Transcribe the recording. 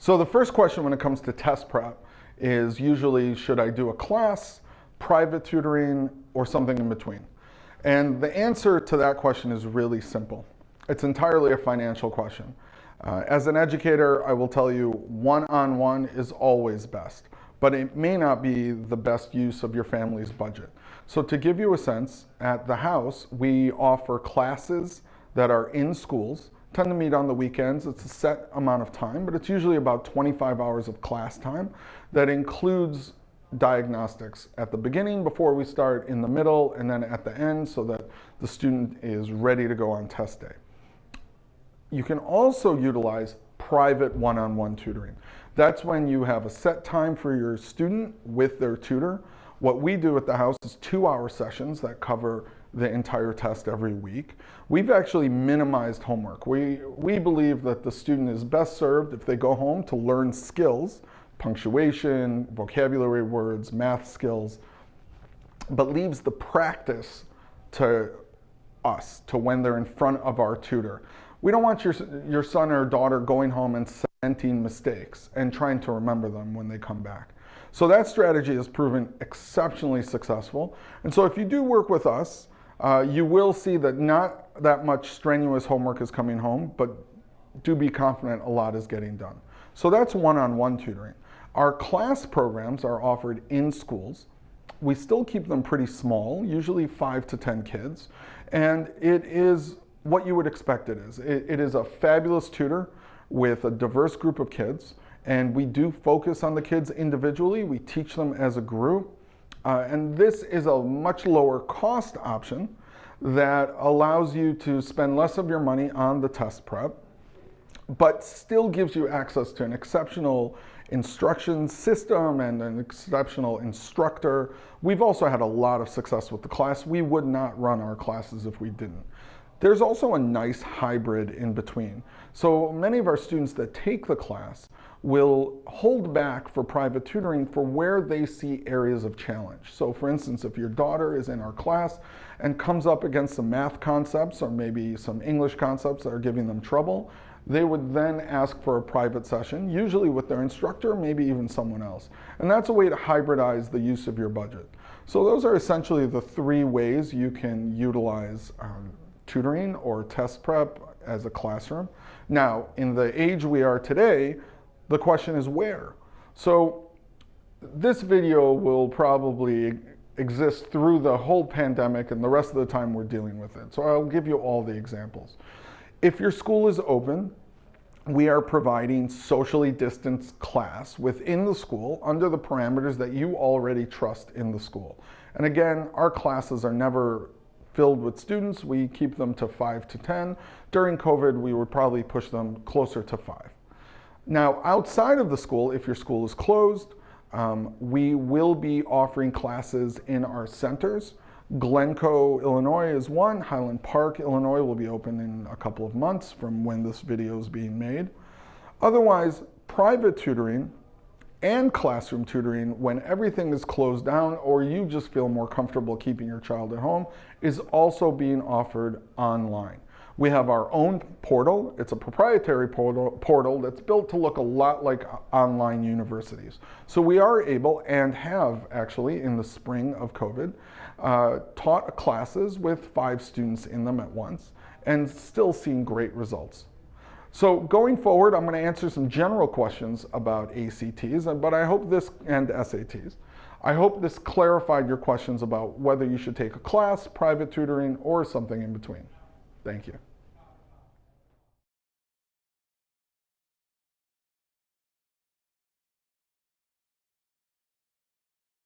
So the first question when it comes to test prep is usually, should I do a class, private tutoring, or something in between? And the answer to that question is really simple. It's entirely a financial question. As an educator, I will tell you one-on-one is always best, but it may not be the best use of your family's budget. So to give you a sense, at the house, we offer classes that are in schools, tend to meet on the weekends. It's a set amount of time, but it's usually about 25 hours of class time that includes diagnostics at the beginning before we start, in the middle, and then at the end so that the student is ready to go on test day. You can also utilize private one-on-one tutoring. That's when you have a set time for your student with their tutor. What we do at the house is 2-hour sessions that cover the entire test every week. We've actually minimized homework. We believe that the student is best served if they go home to learn skills, punctuation, vocabulary words, math skills, but leaves the practice to us, to when they're in front of our tutor. We don't want your son or daughter going home and cementing mistakes and trying to remember them when they come back. So that strategy has proven exceptionally successful. And so if you do work with us, you will see that not that much strenuous homework is coming home, but do be confident a lot is getting done. So that's one-on-one tutoring. Our class programs are offered in schools. We still keep them pretty small, usually 5 to 10 kids, and it is what you would expect it is. It is a fabulous tutor with a diverse group of kids, and we do focus on the kids individually. We teach them as a group, and this is a much lower cost option that allows you to spend less of your money on the test prep, but still gives you access to an exceptional instruction system and an exceptional instructor. We've also had a lot of success with the class. We would not run our classes if we didn't. There's also a nice hybrid in between. So many of our students that take the class will hold back for private tutoring for where they see areas of challenge. So for instance, if your daughter is in our class and comes up against some math concepts or maybe some English concepts that are giving them trouble, they would then ask for a private session, usually with their instructor, maybe even someone else. And that's a way to hybridize the use of your budget. So those are essentially the 3 ways you can utilize tutoring or test prep as a classroom. Now, in the age we are today, the question is where? So this video will probably exist through the whole pandemic and the rest of the time we're dealing with it. So I'll give you all the examples. If your school is open, we are providing socially distanced class within the school under the parameters that you already trust in the school. And again, our classes are never filled with students. We keep them to 5 to 10. During COVID, we would probably push them closer to 5. Now, outside of the school, if your school is closed, we will be offering classes in our centers. Glencoe, Illinois is one. Highland Park, Illinois will be open in a couple of months from when this video is being made. Otherwise, private tutoring and classroom tutoring when everything is closed down or you just feel more comfortable keeping your child at home is also being offered online. We have our own portal. It's a proprietary portal that's built to look a lot like online universities. So we are able, and have actually in the spring of COVID, taught classes with 5 students in them at once and still seeing great results. So going forward, I'm going to answer some general questions about ACTs, but I hope this, and SATs. I hope this clarified your questions about whether you should take a class, private tutoring, or something in between. Thank you.